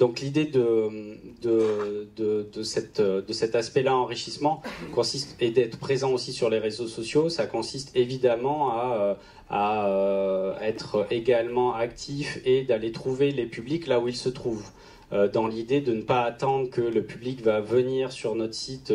Donc l'idée de cet aspect-là enrichissement consiste, et d'être présent aussi sur les réseaux sociaux, ça consiste évidemment à être également actif et d'aller trouver les publics là où ils se trouvent. Dans l'idée de ne pas attendre que le public va venir sur notre site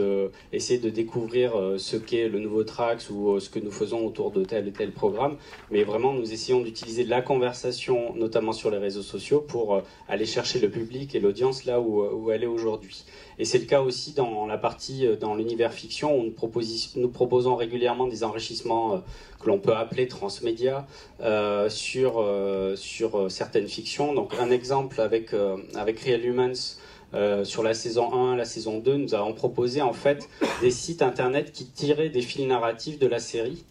essayer de découvrir ce qu'est le nouveau Trax ou ce que nous faisons autour de tel et tel programme, mais vraiment nous essayons d'utiliser la conversation, notamment sur les réseaux sociaux, pour aller chercher le public et l'audience là où elle est aujourd'hui. Et c'est le cas aussi dans la partie, dans l'univers fiction, où nous proposons régulièrement des enrichissements que l'on peut appeler transmédia sur certaines fictions. Donc un exemple avec Real Humans, sur la saison 1, la saison 2, nous avons proposé en fait des sites internet qui tiraient des fils narratifs de la série.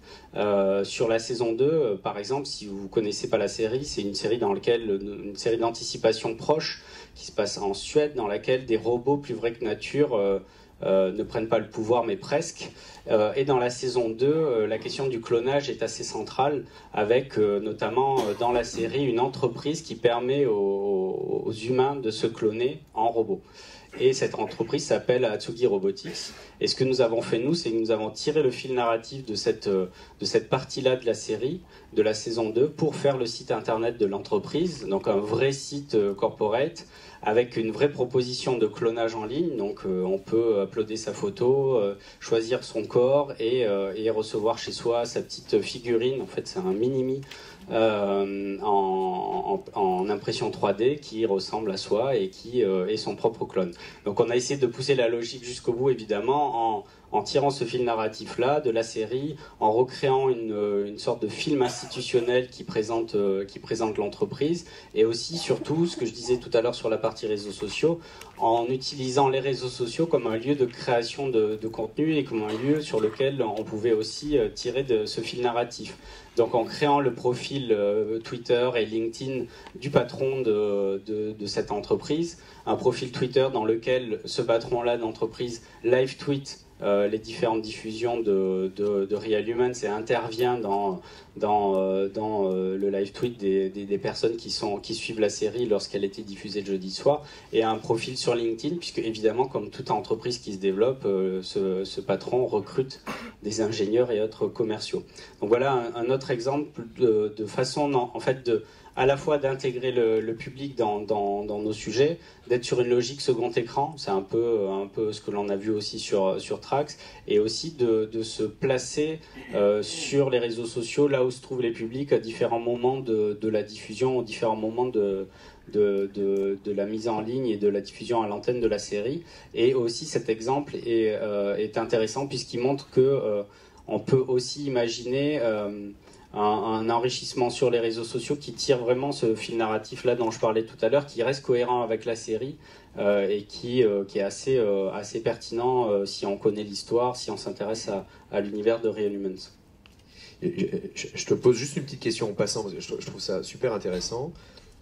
Sur la saison 2, par exemple, si vous ne connaissez pas la série, c'est une série une série d'anticipation proche qui se passe en Suède, dans laquelle des robots plus vrais que nature ne prennent pas le pouvoir, mais presque. Et dans la saison 2, la question du clonage est assez centrale, avec notamment dans la série une entreprise qui permet aux humains de se cloner en robots. Et cette entreprise s'appelle Atsugi Robotics. Et ce que nous avons fait, nous, c'est que nous avons tiré le fil narratif de cette partie-là de la série, de la saison 2, pour faire le site internet de l'entreprise, donc un vrai site corporate, avec une vraie proposition de clonage en ligne. Donc on peut uploader sa photo, choisir son corps et recevoir chez soi sa petite figurine. En fait, c'est un mini-me en impression 3D qui ressemble à soi et qui est son propre clone. Donc on a essayé de pousser la logique jusqu'au bout, évidemment, en tirant ce fil narratif-là de la série, en recréant une sorte de film institutionnel qui présente l'entreprise, et aussi, surtout, ce que je disais tout à l'heure sur la partie réseaux sociaux, en utilisant les réseaux sociaux comme un lieu de création de contenu et comme un lieu sur lequel on pouvait aussi tirer de ce fil narratif. Donc en créant le profil Twitter et LinkedIn du patron de cette entreprise, un profil Twitter dans lequel ce patron-là d'entreprise live tweet les différentes diffusions de Real Humans et intervient dans le live tweet des personnes qui suivent la série lorsqu'elle était diffusée le jeudi soir, et un profil sur LinkedIn, puisque évidemment, comme toute entreprise qui se développe, ce patron recrute des ingénieurs et autres commerciaux. Donc voilà un autre exemple de façon en fait à la fois d'intégrer le public dans nos sujets, d'être sur une logique second écran, c'est un peu ce que l'on a vu aussi sur Trax, et aussi de se placer sur les réseaux sociaux, là où se trouvent les publics à différents moments de la diffusion, aux différents moments de la mise en ligne et de la diffusion à l'antenne de la série. Et aussi cet exemple est intéressant puisqu'il montre que on peut aussi imaginer un enrichissement sur les réseaux sociaux qui tire vraiment ce fil narratif-là dont je parlais tout à l'heure, qui reste cohérent avec la série et qui est assez pertinent si on connaît l'histoire, si on s'intéresse à l'univers de Real Humans. Je te pose juste une petite question en passant, parce que je trouve ça super intéressant.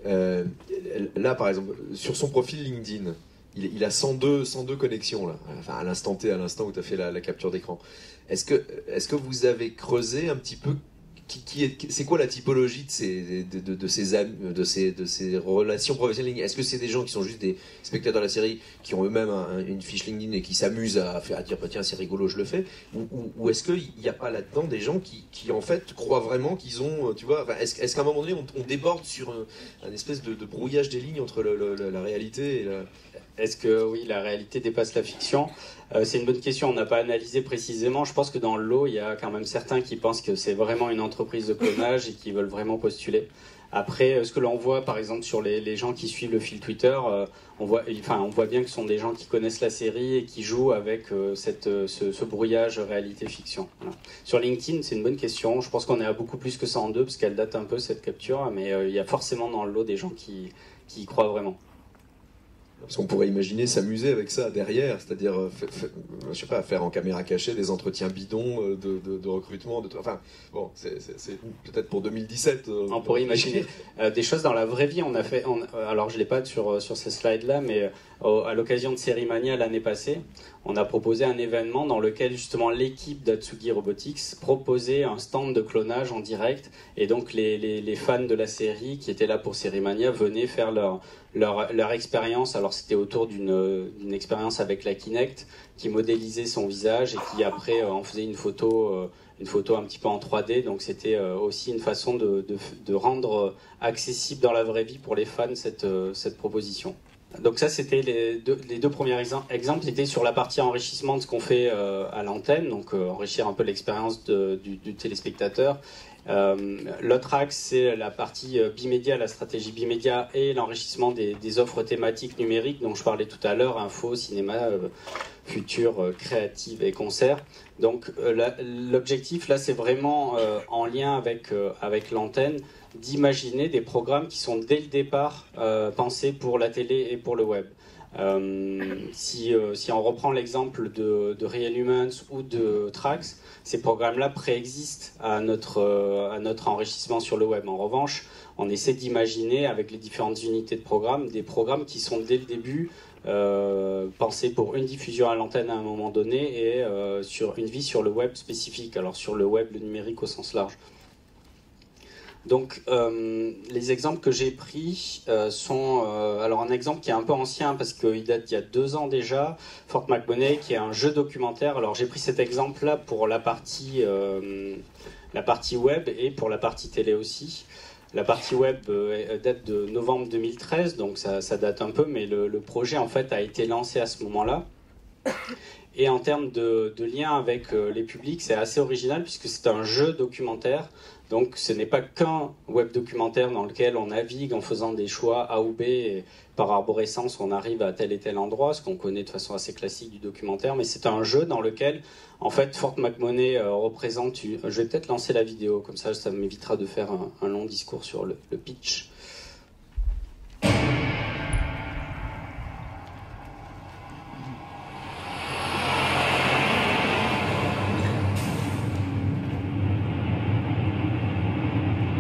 Là, par exemple, sur son profil LinkedIn, il a 102 connexions, là, enfin, à l'instant T, à l'instant où tu as fait la capture d'écran. Est-ce que vous avez creusé un petit peu c'est quoi la typologie de ces relations professionnelles? Est-ce que c'est des gens qui sont juste des spectateurs de la série, qui ont eux-mêmes une fiche LinkedIn et qui s'amusent à dire bah, tiens, c'est rigolo, je le fais, ou est-ce qu'il n'y a pas là-dedans des gens qui en fait croient vraiment qu'ils ont, tu vois, enfin, est-ce qu'à un moment donné on déborde sur un espèce de brouillage des lignes entre la réalité et la... Est-ce que oui, la réalité dépasse la fiction? C'est une bonne question, on n'a pas analysé précisément. Je pense que dans le lot, il y a quand même certains qui pensent que c'est vraiment une entreprise de clonage et qui veulent vraiment postuler. Après, ce que l'on voit par exemple sur les gens qui suivent le fil Twitter, on voit bien que ce sont des gens qui connaissent la série et qui jouent avec ce brouillage réalité-fiction. Voilà. Sur LinkedIn, c'est une bonne question. Je pense qu'on est à beaucoup plus que 102 parce qu'elle date un peu cette capture, mais il y a forcément dans le lot des gens qui y croient vraiment. Parce qu'on pourrait imaginer s'amuser avec ça derrière, c'est-à-dire, je sais pas, faire en caméra cachée des entretiens bidons de recrutement. Enfin, bon, c'est peut-être pour 2017. On pourrait imaginer des choses dans la vraie vie. On a fait, alors je l'ai pas sur ces slides-là, mais à l'occasion de Série Mania l'année passée, on a proposé un événement dans lequel justement l'équipe d'Atsugi Robotics proposait un stand de clonage en direct, et donc les fans de la série qui étaient là pour Sérimania venaient faire leur expérience. Alors c'était autour d'une expérience avec la Kinect qui modélisait son visage et qui après en faisait une photo un petit peu en 3D. Donc c'était aussi une façon de rendre accessible dans la vraie vie pour les fans cette proposition. Donc ça, c'était les deux premiers exemples, c'était sur la partie enrichissement de ce qu'on fait à l'antenne, donc enrichir un peu l'expérience du téléspectateur. L'autre axe, c'est la partie bimédia, la stratégie bimédia et l'enrichissement des offres thématiques numériques dont je parlais tout à l'heure, info, cinéma, futur, créative et concert. Donc l'objectif là, c'est vraiment en lien avec l'antenne, d'imaginer des programmes qui sont dès le départ pensés pour la télé et pour le web. Si on reprend l'exemple de Real Humans ou de Trax, ces programmes-là préexistent à notre enrichissement sur le web. En revanche, on essaie d'imaginer avec les différentes unités de programme des programmes qui sont dès le début pensés pour une diffusion à l'antenne à un moment donné et sur une vie sur le web spécifique, alors sur le web, le numérique au sens large. Donc les exemples que j'ai pris sont alors un exemple qui est un peu ancien parce qu'il date d'il y a 2 ans déjà, Fort McMoney, qui est un jeu documentaire. Alors j'ai pris cet exemple là pour la partie web et pour la partie télé aussi. La partie web date de novembre 2013, donc ça date un peu, mais le projet en fait a été lancé à ce moment-là. Et en termes de lien avec les publics, c'est assez original puisque c'est un jeu documentaire. Donc ce n'est pas qu'un web documentaire dans lequel on navigue en faisant des choix A ou B et par arborescence on arrive à tel et tel endroit, ce qu'on connaît de façon assez classique du documentaire, mais c'est un jeu dans lequel en fait Fort McMoney représente... Je vais peut-être lancer la vidéo, comme ça m'évitera de faire un long discours sur le pitch.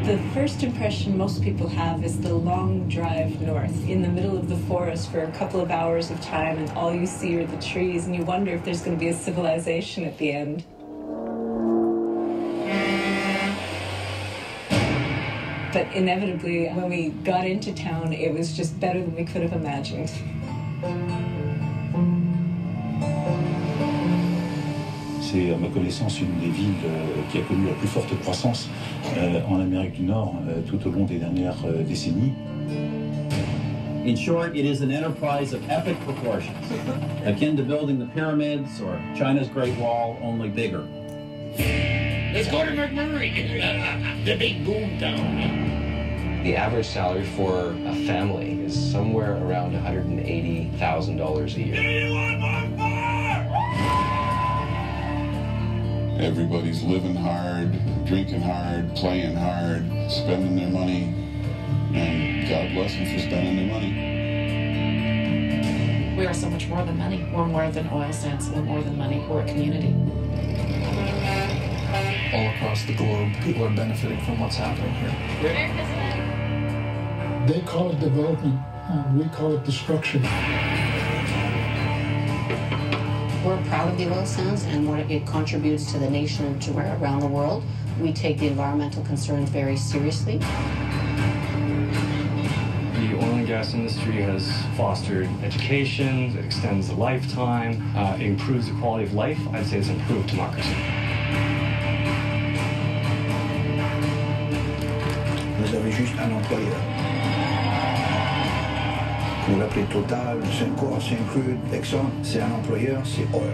The first impression most people have is the long drive north in the middle of the forest for a couple of hours of time, and all you see are the trees, and you wonder if there's going to be a civilization at the end. But inevitably, when we got into town, it was just better than we could have imagined. C'est à ma connaissance une des villes qui a connu la plus forte croissance en Amérique du Nord tout au long des dernières décennies. In short, it is an enterprise of epic proportions, akin to building the pyramids or China's Great Wall, only bigger. Let's go to McMurray, the big boom town. The average salary for a family is somewhere around $180,000 a year. Do you want more? Everybody's living hard, drinking hard, playing hard, spending their money, and God bless them for spending their money. We are so much more than money. We're more than oil sands. We're more than money. We're a community. All across the globe, people are benefiting from what's happening here. They call it development, we call it destruction. We're proud of the oil sands and what it contributes to the nation and to around the world. We take the environmental concerns very seriously. The oil and gas industry has fostered education, it extends the lifetime, it improves the quality of life. I'd say it's improved democracy. Vous avez juste un employeur. Vous l'appelez Total, Suncor, Syncrude, Exxon, c'est un employeur, c'est oil.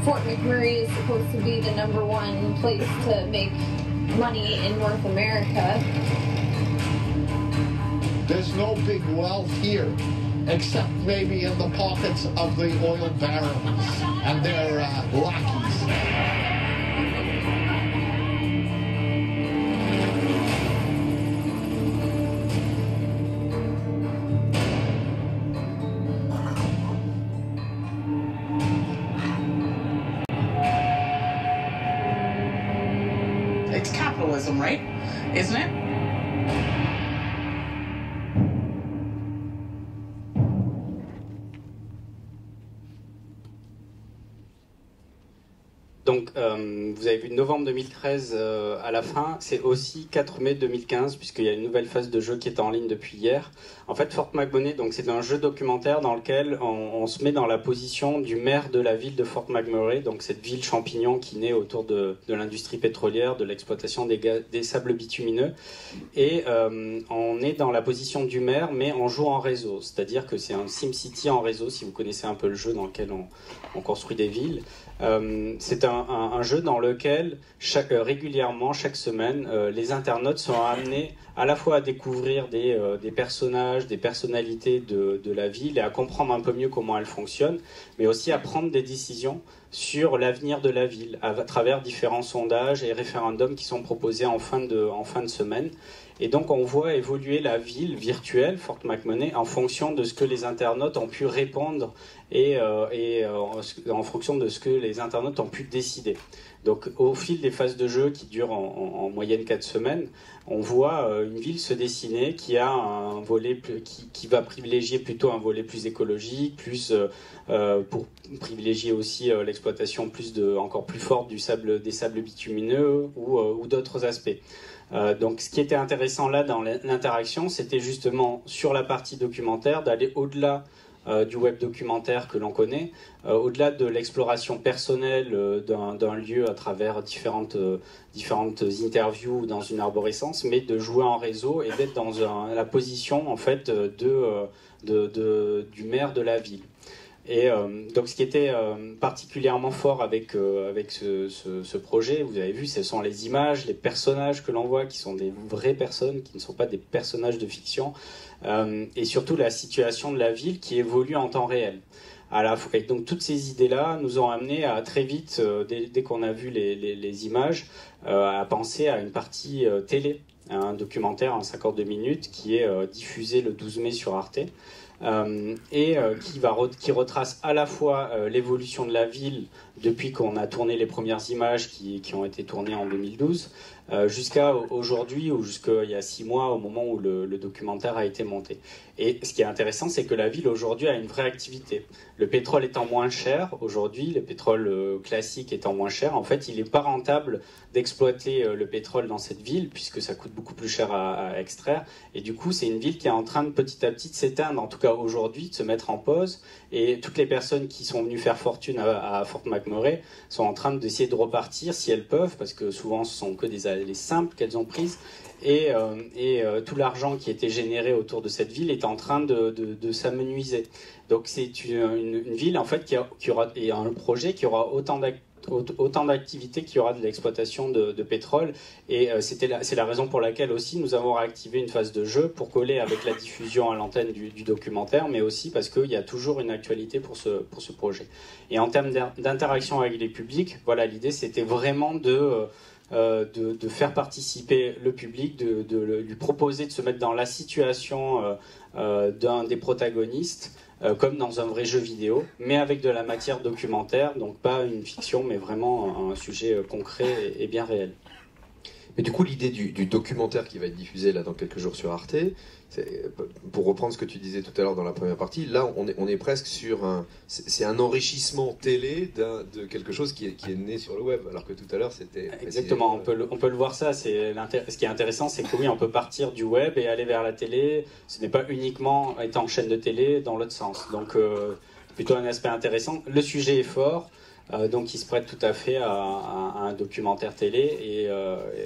Fort McMurray is supposed to be the #1 place to make money in North America. There's no big wealth here, except maybe in the pockets of the oil barons and their lackeys. It's capitalism, right? Isn't it? Donc, vous avez vu novembre 2013 à la fin, c'est aussi 4 mai 2015, puisqu'il y a une nouvelle phase de jeu qui est en ligne depuis hier. En fait, Fort McMurray, donc c'est un jeu documentaire dans lequel on se met dans la position du maire de la ville de Fort McMurray, donc cette ville champignon qui naît autour de l'industrie pétrolière, de l'exploitation des sables bitumineux. Et on est dans la position du maire, mais on joue en réseau, c'est-à-dire que c'est un SimCity en réseau, si vous connaissez un peu le jeu dans lequel on construit des villes. C'est un jeu dans lequel régulièrement, chaque semaine, les internautes sont amenés à la fois à découvrir des personnages, des personnalités de la ville et à comprendre un peu mieux comment elle fonctionne, mais aussi à prendre des décisions sur l'avenir de la ville à travers différents sondages et référendums qui sont proposés en fin de semaine. Et donc on voit évoluer la ville virtuelle, Fort McMurray, en fonction de ce que les internautes ont pu répondre et en fonction de ce que les internautes ont pu décider. Donc au fil des phases de jeu qui durent en moyenne 4 semaines, on voit une ville se dessiner qui a un volet qui va privilégier plutôt un volet plus écologique, pour privilégier aussi l'exploitation encore plus forte des sables bitumineux ou d'autres aspects. Donc ce qui était intéressant là dans l'interaction, c'était justement sur la partie documentaire d'aller au-delà du web documentaire que l'on connaît, au-delà de l'exploration personnelle d'un lieu à travers différentes interviews dans une arborescence, mais de jouer en réseau et d'être dans la position en fait du maire de la ville. Et donc ce qui était particulièrement fort avec ce projet, vous avez vu, ce sont les images, les personnages que l'on voit, qui sont des vraies personnes, qui ne sont pas des personnages de fiction, et surtout la situation de la ville qui évolue en temps réel. Et donc toutes ces idées-là nous ont amené à très vite, dès qu'on a vu les images, à penser à une partie télé, un documentaire en 52 minutes qui est diffusé le 12 mai sur Arte. Qui retrace à la fois l'évolution de la ville depuis qu'on a tourné les premières images qui ont été tournées en 2012 jusqu'à aujourd'hui ou jusqu'il y a 6 mois au moment où le documentaire a été monté. Et ce qui est intéressant, c'est que la ville aujourd'hui a une vraie activité. Le pétrole étant moins cher aujourd'hui, le pétrole classique étant moins cher, en fait il n'est pas rentable d'exploiter le pétrole dans cette ville puisque ça coûte beaucoup plus cher à extraire, et du coup c'est une ville qui est en train de petit à petit de s'éteindre, en tout cas aujourd'hui, de se mettre en pause, et toutes les personnes qui sont venues faire fortune à Fort McMurray sont en train d'essayer de repartir si elles peuvent, parce que souvent ce sont que des allées simples qu'elles ont prises, et tout l'argent qui était généré autour de cette ville est en train de s'amenuiser. Donc c'est une ville en fait qui aura, et un projet qui aura autant d'activités qu'il y aura de l'exploitation de pétrole, et c'est la raison pour laquelle aussi nous avons réactivé une phase de jeu pour coller avec la diffusion à l'antenne du documentaire, mais aussi parce qu'il y a toujours une actualité pour ce projet. Et en termes d'interaction avec les publics, voilà, l'idée c'était vraiment de faire participer le public, de lui proposer de se mettre dans la situation d'un des protagonistes, comme dans un vrai jeu vidéo, mais avec de la matière documentaire, donc pas une fiction, mais vraiment un sujet concret et bien réel. Mais du coup, l'idée du documentaire qui va être diffusé là dans quelques jours sur Arte, pour reprendre ce que tu disais tout à l'heure dans la première partie, là on est presque sur c'est un enrichissement télé de quelque chose qui est né sur le web, alors que tout à l'heure c'était... Exactement, on peut le voir ça. Ce qui est intéressant, c'est que oui, on peut partir du web et aller vers la télé. Ce n'est pas uniquement être en chaîne de télé dans l'autre sens. Donc plutôt un aspect intéressant. Le sujet est fort. Donc il se prête tout à fait à un documentaire télé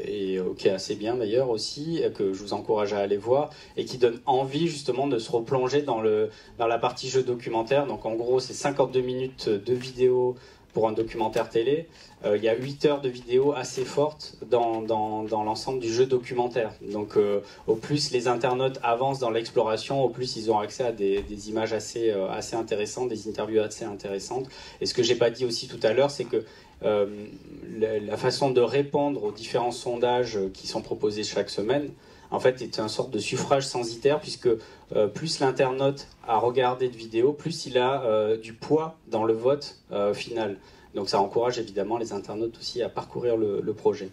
et qui est assez bien d'ailleurs aussi, que je vous encourage à aller voir, et qui donne envie justement de se replonger dans la partie jeu documentaire. Donc en gros c'est 52 minutes de vidéo pour un documentaire télé. Il y a 8 heures de vidéo assez fortes dans l'ensemble du jeu documentaire. Donc au plus les internautes avancent dans l'exploration, au plus ils ont accès à des images assez intéressantes, des interviews assez intéressantes. Et ce que j'ai pas dit aussi tout à l'heure, c'est que la façon de répondre aux différents sondages qui sont proposés chaque semaine, en fait, est une sorte de suffrage censitaire, puisque plus l'internaute a regardé de vidéos, plus il a du poids dans le vote final. Donc ça encourage évidemment les internautes aussi à parcourir le projet.